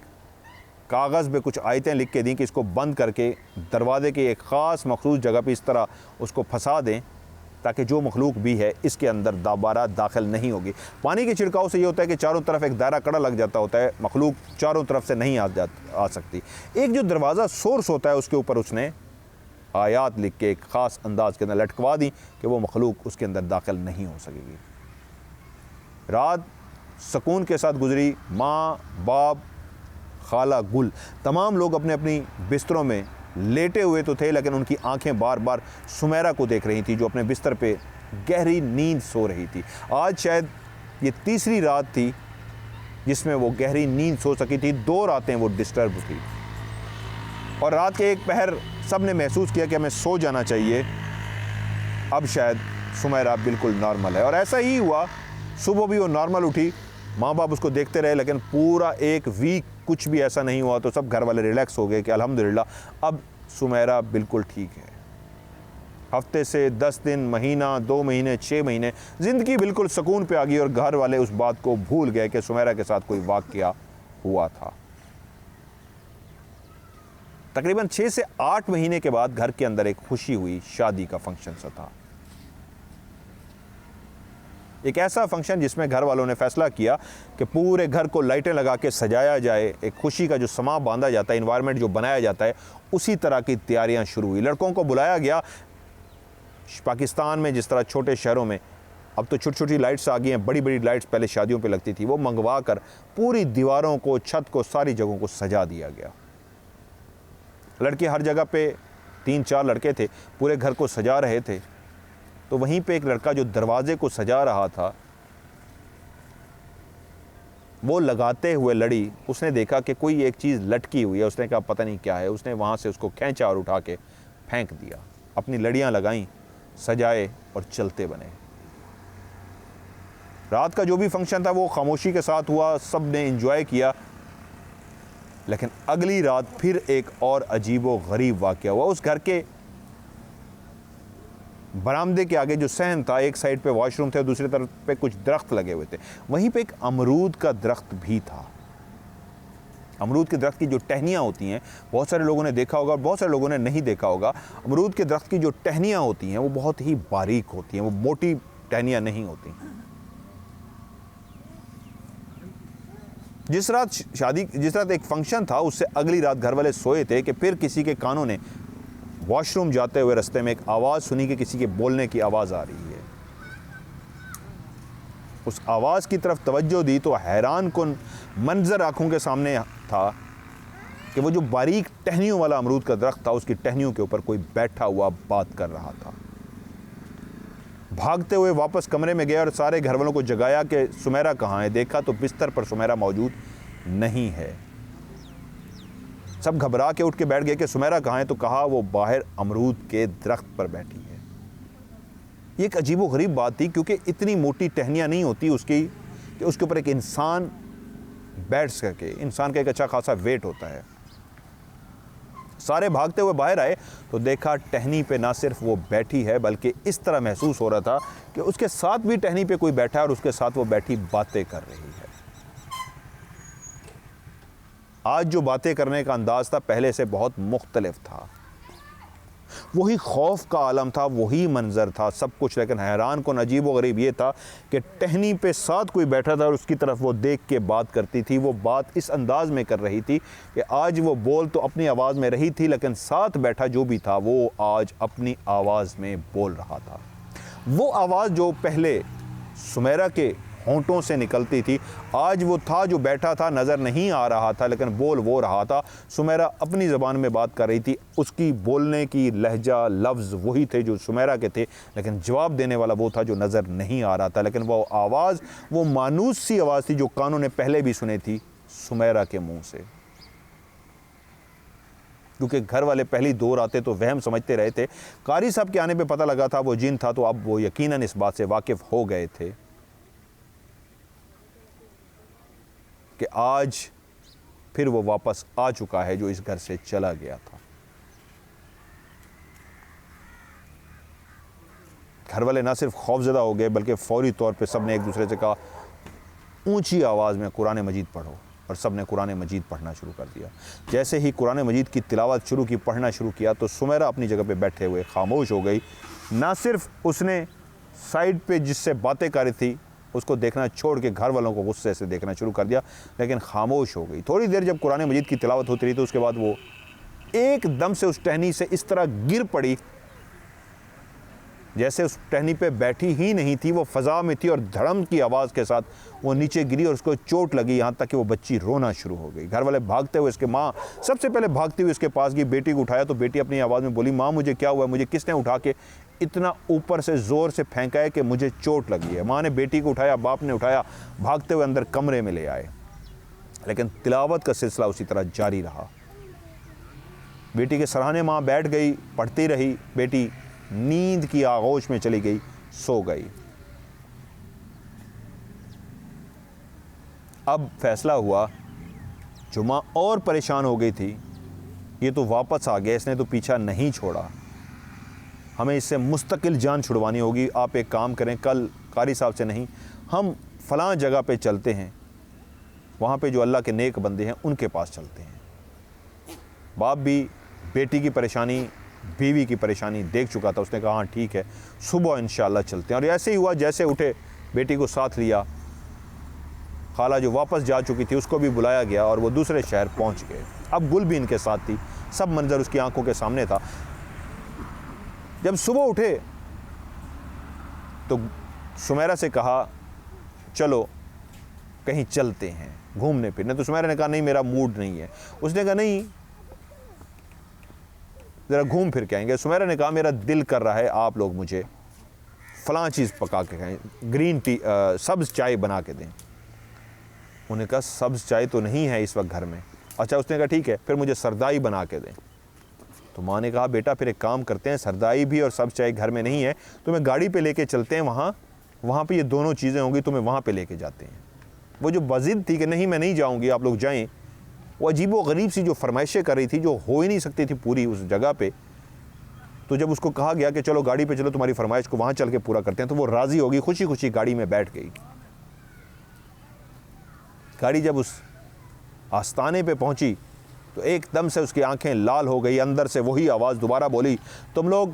कागज़ पे कुछ आयतें लिख के दी कि इसको बंद करके दरवाजे के एक ख़ास मखसूस जगह पे इस तरह उसको फंसा दें ताकि जो मखलूक भी है इसके अंदर दोबारा दाखिल नहीं होगी। पानी के छिड़काव से ये होता है कि चारों तरफ एक दायरा कड़ा लग जाता होता है, मखलूक चारों तरफ से नहीं आ सकती। एक जो दरवाज़ा सोर्स होता है उसके ऊपर उसने आयात लिख के एक ख़ास अंदाज के अंदर लटकवा दी कि वो मखलूक उसके अंदर दाखिल नहीं हो सकेगी। रात सुकून के साथ गुजरी। माँ, बाप, खाला, गुल, तमाम लोग अपने अपनी बिस्तरों में लेटे हुए तो थे, लेकिन उनकी आंखें बार बार सुमेरा को देख रही थी जो अपने बिस्तर पे गहरी नींद सो रही थी। आज शायद ये तीसरी रात थी जिसमें वो गहरी नींद सो सकी थी। 2 रातें वो डिस्टर्ब थी और रात के एक पहर सब ने महसूस किया कि हमें सो जाना चाहिए, अब शायद सुमेरा बिल्कुल नॉर्मल है। और ऐसा ही हुआ। सुबह भी वो नॉर्मल उठी, माँ बाप उसको देखते रहे, लेकिन पूरा एक वीक कुछ भी ऐसा नहीं हुआ। तो सब घर वाले रिलैक्स हो गए कि अल्हम्दुलिल्लाह अब सुमेरा बिल्कुल ठीक है। हफ्ते से 10 दिन, महीना, 2 महीने, 6 महीने, ज़िंदगी बिल्कुल सुकून पे आ गई और घर वाले उस बात को भूल गए कि सुमेरा के साथ कोई वाक़या हुआ था। तकरीबन 6 से 8 महीने के बाद घर के अंदर एक खुशी हुई, शादी का फंक्शन सा था। एक ऐसा फंक्शन जिसमें घर वालों ने फैसला किया कि पूरे घर को लाइटें लगा के सजाया जाए, एक खुशी का जो समा बांधा जाता है, इन्वायरमेंट जो बनाया जाता है, उसी तरह की तैयारियां शुरू हुई। लड़कों को बुलाया गया। पाकिस्तान में जिस तरह छोटे शहरों में अब तो छोटी छोटी लाइट्स आ गई हैं, बड़ी बड़ी लाइट्स पहले शादियों पे लगती थी, वो मंगवा कर पूरी दीवारों को, छत को, सारी जगहों को सजा दिया गया। लड़के हर जगह पे 3-4 लड़के थे, पूरे घर को सजा रहे थे। तो वहीं पे एक लड़का जो दरवाजे को सजा रहा था, वो लगाते हुए लड़ी, उसने देखा कि कोई एक चीज़ लटकी हुई है। उसने कहा पता नहीं क्या है। उसने वहाँ से उसको खींचा और उठा के फेंक दिया। अपनी लड़ियाँ लगाईं, सजाए और चलते बने। रात का जो भी फंक्शन था वो खामोशी के साथ हुआ, सब ने एंजॉय किया। लेकिन अगली रात फिर एक और अजीबो गरीब वाक़या हुआ। उस घर के बरामदे के आगे जो सहन था, एक साइड पे वॉशरूम थे और दूसरी तरफ पे कुछ दरख्त लगे हुए थे। वहीं पे एक अमरूद का दरख्त भी था। अमरूद के दरख्त की जो टहनियाँ होती हैं, बहुत सारे लोगों ने देखा होगा और बहुत सारे लोगों ने नहीं देखा होगा। अमरूद के दरख्त की जो टहनियाँ होती हैं वो बहुत ही बारीक होती हैं, वो मोटी टहनियाँ नहीं होती। जिस रात एक फंक्शन था, उससे अगली रात घर वाले सोए थे कि फिर किसी के कानों ने वॉशरूम जाते हुए रास्ते में एक आवाज़ सुनी कि किसी के बोलने की आवाज़ आ रही है। उस आवाज़ की तरफ तवज्जो दी तो हैरान कुन मंजर आंखों के सामने था कि वो जो बारीक टहनियों वाला अमरूद का दरख्त था, उसकी टहनियों के ऊपर कोई बैठा हुआ बात कर रहा था। भागते हुए वापस कमरे में गया और सारे घर वालों को जगाया कि सुमेरा कहाँ है। देखा तो बिस्तर पर सुमेरा मौजूद नहीं है। सब घबरा के उठ के बैठ गए कि सुमेरा कहाँ है, तो कहा वो बाहर अमरूद के दरख्त पर बैठी है। ये एक अजीबो गरीब बात थी, क्योंकि इतनी मोटी टहनियाँ नहीं होती उसकी कि उसके ऊपर एक इंसान बैठ सके। इंसान का एक अच्छा खासा वेट होता है। सारे भागते हुए बाहर आए तो देखा टहनी पे ना सिर्फ वो बैठी है, बल्कि इस तरह महसूस हो रहा था कि उसके साथ भी टहनी पे कोई बैठा है और उसके साथ वो बैठी बातें कर रही है। आज जो बातें करने का अंदाज था पहले से बहुत मुख्तलिफ था। वही खौफ का आलम था, वही मंजर था, सब कुछ। लेकिन हैरान को अजीब व गरीब ये था कि टहनी पे साथ कोई बैठा था और उसकी तरफ वो देख के बात करती थी। वो बात इस अंदाज में कर रही थी कि आज वो बोल तो अपनी आवाज़ में रही थी, लेकिन साथ बैठा जो भी था वो आज अपनी आवाज़ में बोल रहा था। वो आवाज़ जो पहले सुमेरा के होंठों से निकलती थी, आज वो था जो बैठा था नज़र नहीं आ रहा था, लेकिन बोल वो रहा था। सुमेरा अपनी ज़बान में बात कर रही थी, उसकी बोलने की लहजा लफ्ज़ वही थे जो सुमेरा के थे, लेकिन जवाब देने वाला वो था जो नज़र नहीं आ रहा था। लेकिन वो आवाज़ वो मानूस सी आवाज़ थी जो कानों ने पहले भी सुनी थी सुमेरा के मुँह से। क्योंकि घर वाले पहली दो रातें तो वहम समझते रहे थे। कारी साहब के आने पे पता लगा था वो जिन था, तो अब वो यकीनन इस बात से वाकिफ़ हो गए थे कि आज फिर वो वापस आ चुका है जो इस घर से चला गया था। घर वाले ना सिर्फ खौफजदा हो गए, बल्कि फौरी तौर पे सब ने एक दूसरे से कहा ऊंची आवाज़ में कुरान मजीद पढ़ो, और सब ने कुरान मजीद पढ़ना शुरू कर दिया। जैसे ही कुरान मजीद की तिलावत शुरू की, पढ़ना शुरू किया, तो सुमेरा अपनी जगह पे बैठे हुए खामोश हो गई। ना सिर्फ उसने साइड पे जिससे बातें कर रही थी उसको देखना छोड़ के घर वालों को गुस्से से देखना शुरू कर दिया, लेकिन खामोश हो गई। थोड़ी देर जब कुरान मजीद की तिलावत होती रही तो उसके बाद वो एकदम से उस टहनी से इस तरह गिर पड़ी जैसे उस टहनी पे बैठी ही नहीं थी, वो फ़ज़ा में थी, और धड़म की आवाज़ के साथ वो नीचे गिरी और उसको चोट लगी, यहाँ तक कि वो बच्ची रोना शुरू हो गई। घर वाले भागते हुए, इसके माँ सबसे पहले भागती हुई उसके पास गई, बेटी को उठाया तो बेटी अपनी आवाज़ में बोली, माँ मुझे क्या हुआ, मुझे किसने उठा के इतना ऊपर से ज़ोर से फेंका है कि मुझे चोट लगी है। माँ ने बेटी को उठाया, बाप ने उठाया, भागते हुए अंदर कमरे में ले आए। लेकिन तिलावत का सिलसिला उसी तरह जारी रहा। बेटी के सराहने माँ बैठ गई, पढ़ती रही। बेटी नींद की आगोश में चली गई, सो गई। अब फैसला हुआ, जो माँ और परेशान हो गई थी, ये तो वापस आ गया, इसने तो पीछा नहीं छोड़ा, हमें इससे मुस्तकिल जान छुड़वानी होगी। आप एक काम करें, कल कारी साहब से नहीं, हम फ़लाँ जगह पे चलते हैं, वहाँ पे जो अल्लाह के नेक बंदे हैं उनके पास चलते हैं। बाप भी बेटी की परेशानी, बीवी की परेशानी देख चुका था। उसने कहा हाँ ठीक है, सुबह इंशाअल्लाह चलते हैं। और ऐसे ही हुआ, जैसे उठे बेटी को साथ लिया, खाला जो वापस जा चुकी थी उसको भी बुलाया गया और वो दूसरे शहर पहुंच गए। अब गुल भी इनके साथ थी, सब मंजर उसकी आंखों के सामने था। जब सुबह उठे तो सुमेरा से कहा चलो कहीं चलते हैं घूमने फिरने। तो सुमेरा ने कहा नहीं, मेरा मूड नहीं है। उसने कहा नहीं, ज़रा घूम फिर के आएंगे। सुमेरा ने कहा मेरा दिल कर रहा है आप लोग मुझे फ़लाँ चीज़ पका के खाएं, ग्रीन टी, सब्ज़ चाय बना के दें। उन्होंने कहा सब्ज़ चाय तो नहीं है इस वक्त घर में। अच्छा, उसने कहा ठीक है, फिर मुझे सरदाई बना के दें। तो माँ ने कहा बेटा फिर एक काम करते हैं, सरदाई भी और सब्ज़ चाय घर में नहीं है, तुम्हें गाड़ी पे लेके चलते हैं, वहाँ पे ये दोनों चीज़ें होंगी, तुम्हें वहाँ पे लेके जाते हैं। वो जो बज़िद थी कि नहीं मैं नहीं जाऊँगी, आप लोग जाएँ, वो अजीब व गरीब सी जो फरमाइशें कर रही थी, जो हो ही नहीं सकती थी पूरी उस जगह पे। तो जब उसको कहा गया कि चलो गाड़ी पे चलो, तुम्हारी फरमाइश को वहाँ चल के पूरा करते हैं, तो वो राज़ी होगी, खुशी खुशी गाड़ी में बैठ गई। गाड़ी जब उस आस्ताने पे पहुँची तो एकदम से उसकी आंखें लाल हो गई। अंदर से वही आवाज़ दोबारा बोली, तुम लोग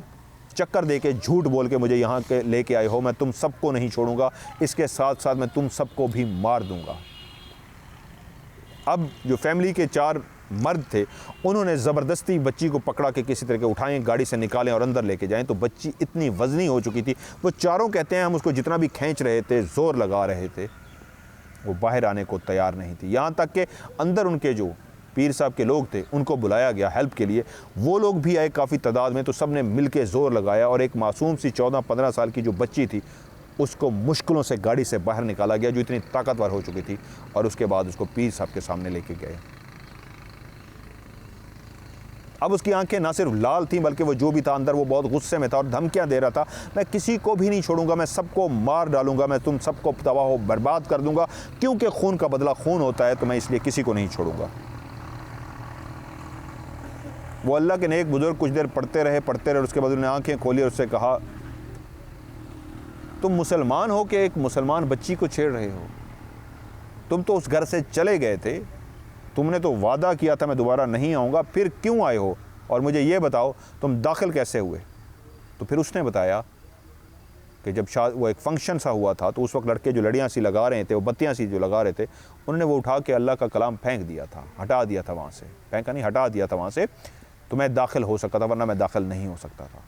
चक्कर दे के झूठ बोल के मुझे यहाँ के लेके आए हो, मैं तुम सबको नहीं छोड़ूंगा, इसके साथ साथ मैं तुम सबको भी मार दूंगा। अब जो फैमिली के 4 मर्द थे, उन्होंने ज़बरदस्ती बच्ची को पकड़ा के किसी तरह के उठाएं, गाड़ी से निकालें और अंदर लेके जाएं। तो बच्ची इतनी वज़नी हो चुकी थी, वो चारों कहते हैं हम उसको जितना भी खींच रहे थे, ज़ोर लगा रहे थे, वो बाहर आने को तैयार नहीं थी। यहाँ तक कि अंदर उनके जो पीर साहब के लोग थे उनको बुलाया गया हेल्प के लिए, वो लोग भी आए काफ़ी तादाद में। तो सब ने मिल के ज़ोर लगाया और एक मासूम सी 14-15 साल की जो बच्ची थी उसको मुश्किलों से गाड़ी से बाहर निकाला गया, जो इतनी ताकतवर हो चुकी थी, और उसके बाद उसको पीर साहब के सामने लेके गए। अब उसकी आंखें ना सिर्फ लाल थीं बल्कि वो जो भी था अंदर वो बहुत गुस्से में था और धमकियां दे रहा था, मैं किसी को भी नहीं छोड़ूंगा, मैं सबको मार डालूंगा, मैं तुम सबको तबाह बर्बाद कर दूंगा, क्योंकि खून का बदला खून होता है, तो मैं इसलिए किसी को नहीं छोड़ूंगा। वो अल्लाह के नेक बुजुर्ग कुछ देर पढ़ते रहे और उसके बाद उन्होंने आंखें खोली और उससे कहा, तुम मुसलमान हो कि एक मुसलमान बच्ची को छेड़ रहे हो? तुम तो उस घर से चले गए थे, तुमने तो वादा किया था मैं दोबारा नहीं आऊँगा, फिर क्यों आए हो? और मुझे ये बताओ तुम दाखिल कैसे हुए? तो फिर उसने बताया कि जब वो एक फंक्शन सा हुआ था तो उस वक्त लड़के जो लड़ियाँ सी लगा रहे थे, वो बत्तियाँ सी जो लगा रहे थे, उन्होंने वो उठा के अल्लाह का कलाम फेंक दिया था, हटा दिया था वहाँ से, फेंका नहीं हटा दिया था वहाँ से, तो मैं दाखिल हो सकता था, वरना मैं दाखिल नहीं हो सकता था।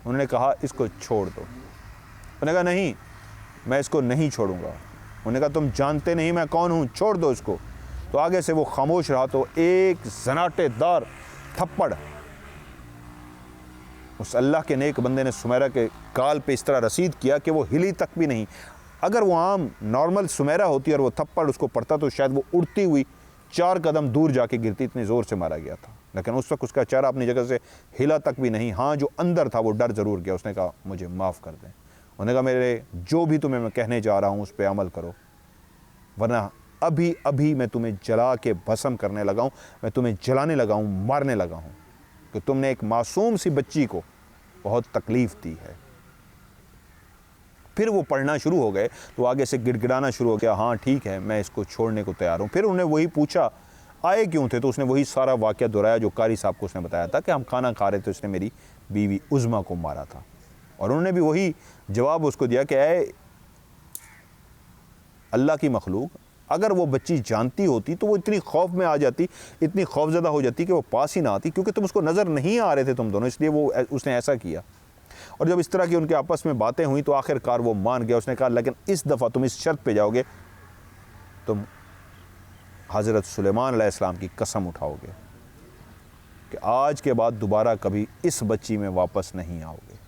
उन्होंने कहा इसको छोड़ दो। उन्होंने कहा नहीं, मैं इसको नहीं छोड़ूंगा। उन्होंने कहा तुम जानते नहीं मैं कौन हूँ, छोड़ दो इसको। तो आगे से वो खामोश रहा, तो एक जनाटेदार थप्पड़ उस अल्लाह के नेक बंदे ने सुमेरा के गाल पे इस तरह रसीद किया कि वो हिली तक भी नहीं। अगर वो आम नॉर्मल सुमेरा होती और वो थप्पड़ उसको पड़ता तो शायद वो उड़ती हुई 4 कदम दूर जाके गिरती, इतने ज़ोर से मारा गया था। लेकिन उस वक्त उसका चेहरा अपनी जगह से हिला तक भी नहीं। हाँ, जो अंदर था वो डर ज़रूर गया। उसने कहा मुझे माफ़ कर दें। उन्होंने कहा मेरे जो भी तुम्हें मैं कहने जा रहा हूँ उस पर अमल करो, वरना अभी अभी मैं तुम्हें जला के भस्म करने लगा हूँ, मैं तुम्हें जलाने लगा हूँ, मारने लगा हूँ, कि तुमने एक मासूम सी बच्ची को बहुत तकलीफ़ दी है। फिर वो पढ़ना शुरू हो गए तो आगे से गिड़गिड़ाना शुरू हो गया, हाँ ठीक है मैं इसको छोड़ने को तैयार हूँ। फिर उन्हें वही पूछा आए क्यों थे, तो उसने वही सारा वाक़या दोहराया जो कारी साहब को उसने बताया था कि हम खाना खा रहे थे, उसने मेरी बीवी उज़्मा को मारा था। और उन्होंने भी वही जवाब उसको दिया कि ऐ अल्लाह की मखलूक, अगर वो बच्ची जानती होती तो वो इतनी खौफ में आ जाती, इतनी खौफज़दा हो जाती कि वो पास ही ना आती, क्योंकि तुम उसको नज़र नहीं आ रहे थे तुम दोनों, इसलिए वो उसने ऐसा किया। और जब इस तरह की उनके आपस में बातें हुई तो आखिरकार वो मान गया। उसने कहा लेकिन इस दफ़ा तुम इस शर्त पे जाओगे, तुम हज़रत सुलेमान अलैहिस्सलाम की कसम उठाओगे कि आज के बाद दोबारा कभी इस बच्ची में वापस नहीं आओगे।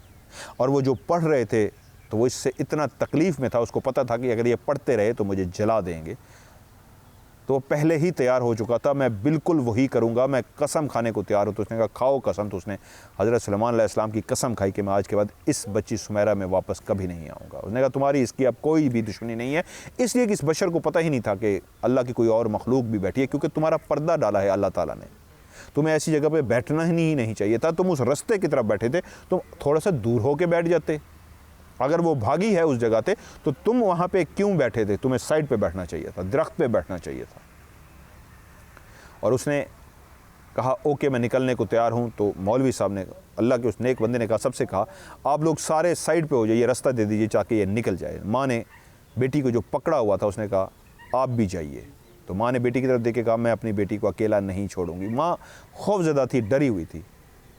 और वो जो पढ़ रहे थे तो वो इससे इतना तकलीफ़ में था, उसको पता था कि अगर ये पढ़ते रहे तो मुझे जला देंगे, तो वो पहले ही तैयार हो चुका था, मैं बिल्कुल वही करूँगा, मैं कसम खाने को तैयार हूँ। तो उसने कहा खाओ कसम। तो उसने हज़रत सुलेमान अलैहिस्सलाम की कसम खाई कि मैं आज के बाद इस बच्ची सुमेरा में वापस कभी नहीं आऊँगा। उसने कहा तुम्हारी इसकी अब कोई भी दुश्मनी नहीं है, इसलिए कि इस बशर को पता ही नहीं था कि अल्लाह की कोई और मखलूक भी बैठी है, क्योंकि तुम्हारा पर्दा डाला है अल्लाह ताला ने, तुम्हें ऐसी जगह पर बैठना ही नहीं चाहिए था। तुम उस रस्ते की तरफ बैठे थे, तुम थोड़ा सा दूर होकर बैठ जाते। अगर वो भागी है उस जगह पे तो तुम वहाँ पे क्यों बैठे थे, तुम्हें साइड पे बैठना चाहिए था, दरख्त पे बैठना चाहिए था। और उसने कहा ओके मैं निकलने को तैयार हूँ। तो मौलवी साहब ने, अल्लाह के उस नेक बंदे ने कहा, सबसे कहा आप लोग सारे साइड पे हो जाइए, रास्ता दे दीजिए ताकि ये निकल जाए। माँ ने बेटी को जो पकड़ा हुआ था उसने कहा आप भी जाइए। तो माँ ने बेटी की तरफ देख के कहा मैं अपनी बेटी को अकेला नहीं छोड़ूंगी। माँ खौफज़दा थी, डरी हुई थी।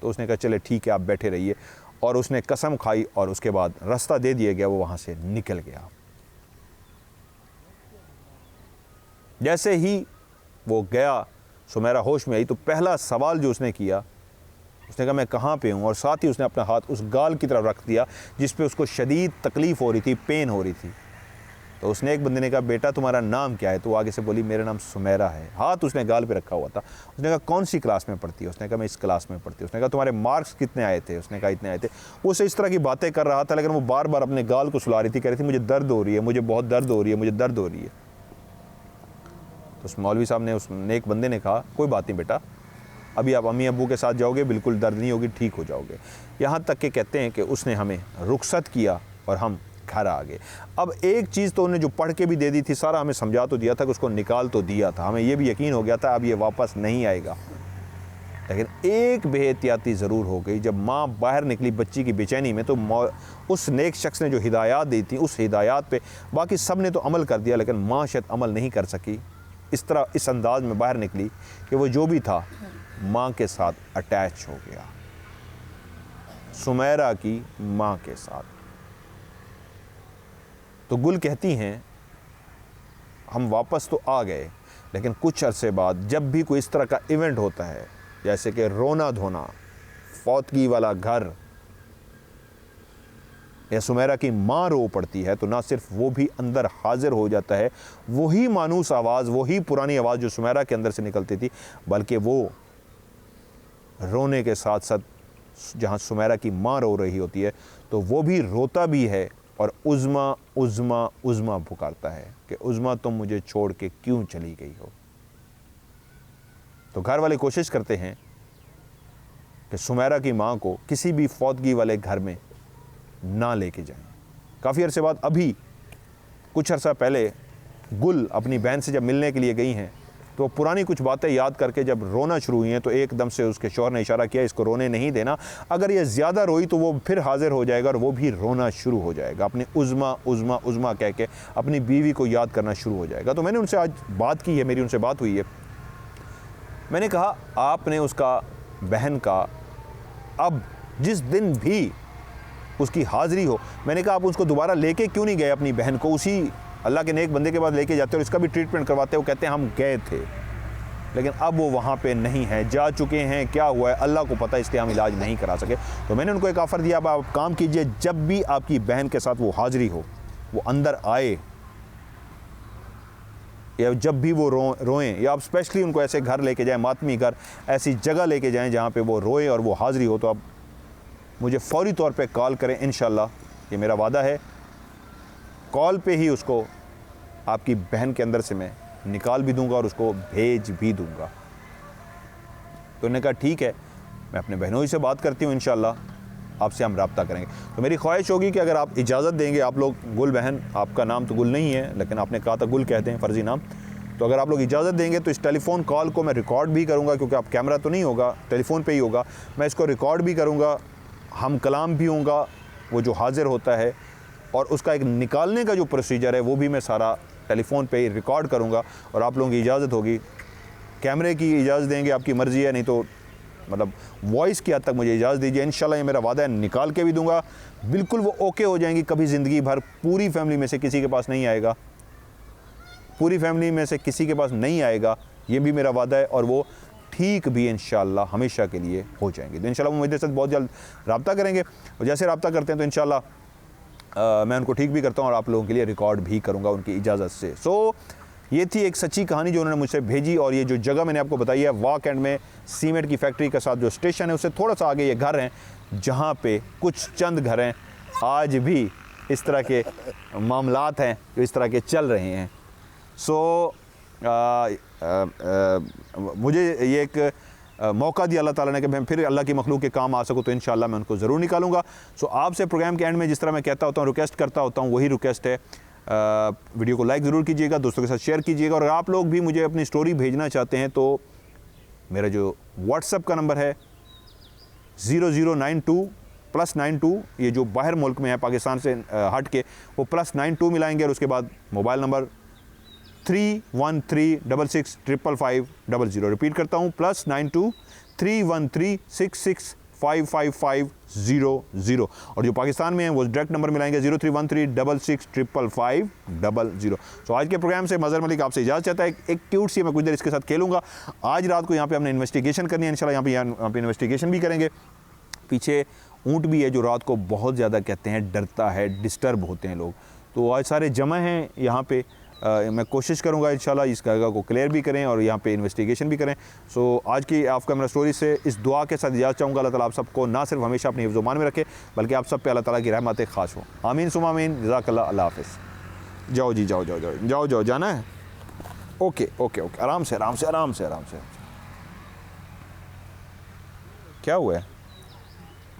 तो उसने कहा चले ठीक है आप बैठे रहिए। और उसने कसम खाई और उसके बाद रास्ता दे दिया गया, वो वहाँ से निकल गया। जैसे ही वो गया सुमेरा होश में आई तो पहला सवाल जो उसने किया, उसने कहा मैं कहाँ पे हूँ, और साथ ही उसने अपना हाथ उस गाल की तरफ रख दिया जिस पे उसको शदीद तकलीफ़ हो रही थी, पेन हो रही थी। तो उसने एक बंदे ने कहा बेटा तुम्हारा नाम क्या है? तो वो आगे से बोली मेरा नाम सुमेरा है। हाथ उसने गाल पे रखा हुआ था। उसने कहा कौन सी क्लास में पढ़ती है? उसने कहा मैं इस क्लास में पढ़ती हूँ। उसने कहा तुम्हारे मार्क्स कितने आए थे? उसने कहा इतने आए थे। वो उसे इस तरह की बातें कर रहा था, लेकिन वो बार बार अपने गाल को सुला रही थी, कह रही थी मुझे दर्द हो रही है, मुझे बहुत दर्द हो रही है, मुझे दर्द हो रही है। तो उस मौलवी साहब ने, उस नेक बंदे ने कहा कोई बात नहीं बेटा, अभी आप अम्मी अब्बू के साथ जाओगे, बिल्कुल दर्द नहीं होगी, ठीक हो जाओगे। यहाँ तक कि कहते हैं कि उसने हमें रुखसत किया और हम घर आ गए। अब एक चीज़ तो उन्हें जो पढ़ के भी दे दी थी, सारा हमें समझा तो दिया था कि उसको निकाल तो दिया था, हमें ये भी यकीन हो गया था अब ये वापस नहीं आएगा। लेकिन एक बेहतियाती ज़रूर हो गई, जब माँ बाहर निकली बच्ची की बेचैनी में, तो उस नेक शख्स ने जो हिदायत दी थी उस हिदायत पे बाकी सब ने तो अमल कर दिया, लेकिन माँ शायद अमल नहीं कर सकी। इस तरह इस अंदाज में बाहर निकली कि वो जो भी था माँ के साथ अटैच हो गया, सुमेरा की माँ के साथ। तो गुल कहती हैं हम वापस तो आ गए, लेकिन कुछ अरसे बाद जब भी कोई इस तरह का इवेंट होता है, जैसे कि रोना धोना, फौतगी वाला घर, या सुमेरा की माँ रो पड़ती है, तो ना सिर्फ वो भी अंदर हाजिर हो जाता है, वही मानूस आवाज़, वही पुरानी आवाज़ जो सुमेरा के अंदर से निकलती थी, बल्कि वो रोने के साथ साथ जहाँ सुमेरा की माँ रो रही होती है तो वो भी रोता भी है और उज़्मा उज़्मा उज़्मा पुकारता है कि उज़्मा तुम मुझे छोड़ के क्यों चली गई हो। तो घर वाले कोशिश करते हैं कि सुमेरा की माँ को किसी भी फौतगी वाले घर में ना लेके जाएं। काफ़ी अरसे बाद अभी कुछ अरसा पहले गुल अपनी बहन से जब मिलने के लिए गई हैं तो पुरानी कुछ बातें याद करके जब रोना शुरू हुई हैं तो एकदम से उसके शौहर ने इशारा किया, इसको रोने नहीं देना, अगर ये ज़्यादा रोई तो वो फिर हाजिर हो जाएगा और वो भी रोना शुरू हो जाएगा, अपनी उज़्मा उज़्मा उज़्मा कह के अपनी बीवी को याद करना शुरू हो जाएगा। तो मैंने उनसे आज बात की है, मेरी उनसे बात हुई है। मैंने कहा आपने उसका बहन का अब जिस दिन भी उसकी हाज़िरी हो, मैंने कहा आप उसको दोबारा लेके क्यों नहीं गए अपनी बहन को, उसी अल्लाह के नेक बंदे के पास लेके जाते और इसका भी ट्रीटमेंट करवाते। वो कहते हैं हम गए थे लेकिन अब वो वहाँ पे नहीं है, जा चुके हैं, क्या हुआ है अल्लाह को पता, इसलिए हम इलाज नहीं करा सके। तो मैंने उनको एक ऑफ़र दिया, आप काम कीजिए, जब भी आपकी बहन के साथ वो हाज़िरी हो, वो अंदर आए या जब भी वो रोएं, या आप स्पेशली उनको ऐसे घर लेके जाएं, मातमी घर, ऐसी जगह लेके जाएं जहाँ पे वो रोए और वो हाज़िरी हो, तो आप मुझे फ़ौरी तौर पे कॉल करें। इंशाल्लाह ये मेरा वादा है, कॉल पे ही उसको आपकी बहन के अंदर से मैं निकाल भी दूंगा और उसको भेज भी दूंगा। तो उन्होंने कहा ठीक है, मैं अपने बहनों ही से बात करती हूँ, इंशाल्लाह आपसे हम रब्ता करेंगे। तो मेरी ख्वाहिश होगी कि अगर आप इजाज़त देंगे, आप लोग गुल बहन, आपका नाम तो गुल नहीं है लेकिन आपने कहा था गुल कहते हैं फ़र्ज़ी नाम, तो अगर आप लोग इजाज़त देंगे तो इस टेलीफ़ोन कॉल को मैं रिकॉर्ड भी करूँगा, क्योंकि आप कैमरा तो नहीं होगा, टेलीफ़ोन पर ही होगा, मैं इसको रिकॉर्ड भी करूँगा, हम कलाम भी होगा वो जो हाज़िर होता है, और उसका एक निकालने का जो प्रोसीजर है वो भी मैं सारा टेलीफ़ोन पे ही रिकॉर्ड करूँगा। और आप लोगों की इजाज़त होगी, कैमरे की इजाज़त देंगे आपकी मर्ज़ी है, नहीं तो मतलब वॉइस की हद तक मुझे इजाज़त दीजिए। इंशाल्लाह ये मेरा वादा है, निकाल के भी दूँगा, बिल्कुल वो ओके हो जाएंगी, कभी ज़िंदगी भर पूरी फैमिली में से किसी के पास नहीं आएगा, पूरी फैमिली में से किसी के पास नहीं आएगा, ये भी मेरा वादा है, और वो ठीक भी इंशाल्लाह हमेशा के लिए हो जाएंगे। तो इंशाल्लाह वो मेरे साथ बहुत जल्द रब्ता करेंगे, और जैसे रब्ता करते हैं तो इंशाल्लाह मैं उनको ठीक भी करता हूँ और आप लोगों के लिए रिकॉर्ड भी करूँगा उनकी इजाज़त से। सो ये थी एक सच्ची कहानी जो उन्होंने मुझसे भेजी, और ये जो जगह मैंने आपको बताई है वाक एंड में सीमेंट की फैक्ट्री के साथ जो स्टेशन है उससे थोड़ा सा आगे ये घर हैं, जहाँ पे कुछ चंद घर हैं आज भी इस तरह के मामलात हैं जो इस तरह के चल रहे हैं। सो मुझे ये एक मौका दिया अल्लाह ताला ने कि मैं फिर अल्लाह की मखलूक के काम आ सकूँ, तो इंशाल्लाह मैं उनको ज़रूर निकालूंगा। सो आपसे प्रोग्राम के एंड में जिस तरह मैं कहता होता हूँ, रिक्वेस्ट करता होता हूँ, वही रिक्वेस्ट है, वीडियो को लाइक ज़रूर कीजिएगा, दोस्तों के साथ शेयर कीजिएगा, और आप लोग भी मुझे अपनी स्टोरी भेजना चाहते हैं तो मेरा जो व्हाट्सएप का नंबर है 0092+92, ये जो बाहर मुल्क में है पाकिस्तान से हट के, वो +92 मिलाएंगे और उसके बाद मोबाइल नंबर 313665500। रिपीट करता हूँ, +92 313665550। और जो पाकिस्तान में है वो डायरेक्ट नंबर मिलाएंगे 0313665550। तो आज के प्रोग्राम से मज़हर मलिक आपसे इजाज़त चाहता है। एक क्यूट सी मैं कुछ देर इसके साथ खेलूँगा। आज रात को यहाँ पे हमने इन्वेस्टिगेशन करनी है, इंशाल्लाह यहाँ पे इन्वेस्टिगेशन भी करेंगे। पीछे ऊँट भी है जो रात को बहुत ज़्यादा कहते हैं डरता है, डिस्टर्ब होते हैं लोग, तो आज सारे जमा हैं यहाँ पे। मैं कोशिश करूँगा इंशाल्लाह इस जगह को क्लियर भी करें और यहाँ पे इन्वेस्टिगेशन भी करें। सो आज की ऑफ कैमरा स्टोरी से इस दुआ के साथ इजाज़त चाहूँगा, अल्लाह ताला आप सबको ना सिर्फ हमेशा अपनी हिफ्ज़-ओ-मान में रखे, बल्कि आप सब पे अल्लाह ताला की रहमत ख़ास हो। आमीन सुम्मा आमीन। जज़ाकल्लाह। अल्लाह हाफ़िज़। जाओ जी, जाओ जाओ जाओ जाओ जाओ, जाना है? ओके ओके ओके, आराम से आराम से आराम से आराम से। क्या हुआ है?